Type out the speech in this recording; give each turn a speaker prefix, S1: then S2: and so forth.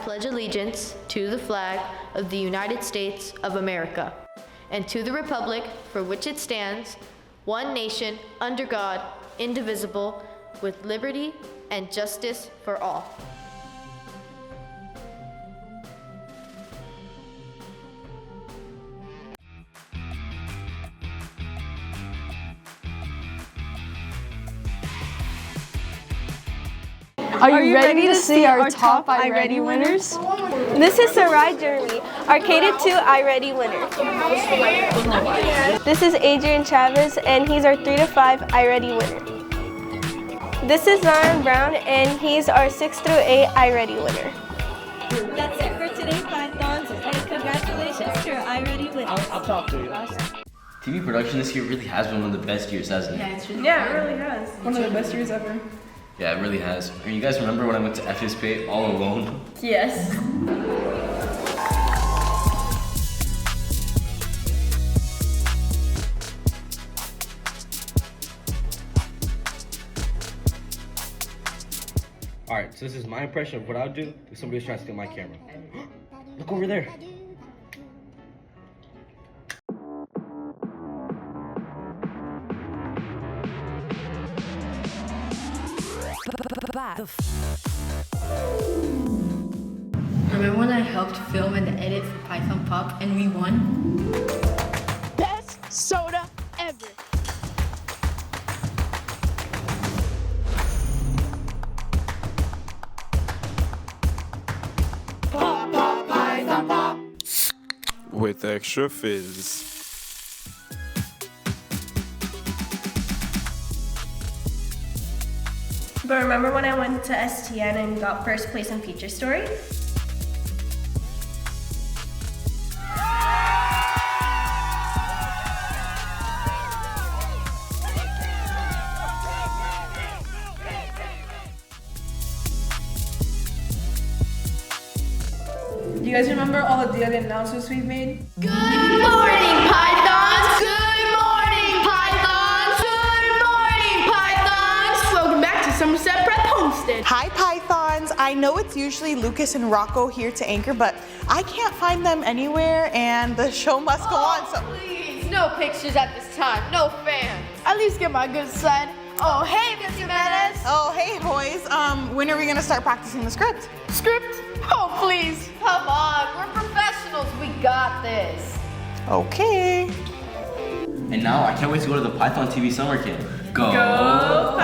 S1: pledge allegiance to the flag of the United States of America and to the republic for which it stands, one nation, under God, indivisible, with liberty and justice for all.
S2: Are you ready to see our top iReady winners?
S3: This is Sarai Jeremy, our K-2 iReady winner. This is Adrian Chavez, and he's our 3-5 iReady winner. This is Zion Brown, and he's our 6-8 iReady winner.
S4: That's it for today, Pythons, and congratulations to our iReady winners.
S5: I'll talk to you.
S6: TV production this year really has been one of the best years, hasn't it?
S2: Yeah, it really has. One of the best years ever.
S6: Yeah, it really has. And you guys remember when I went to FSP all alone?
S2: Yes.
S5: Alright, so this is my impression of what I would do if somebody was trying to steal my camera. Look over there.
S7: Remember when I helped film and edit for Python Pop and we won?
S2: Best soda ever.
S8: Pop, pop, Python Pop. With extra fizz.
S3: But remember when I went to STN and got first place in Feature Story?
S2: Do you guys remember all the daily announcements we've made?
S1: Good morning, Pythons! Good morning, Pythons! Good morning, Pythons!
S2: Welcome back to Somerset Prep Homestead.
S9: Hi Pythons! I know it's usually Lucas and Rocco here to anchor, but I can't find them anywhere and the show must go on, so...
S1: Please, no pictures at this time, no fans.
S2: At least get my good side. Oh, hey, Mr. Menace.
S9: Oh, hey boys, when are we gonna start practicing the script?
S2: Script? Oh, please.
S1: Come on, we're professionals, we got this.
S9: Okay.
S6: And now I can't wait to go to the Python TV summer camp. Go!
S2: Go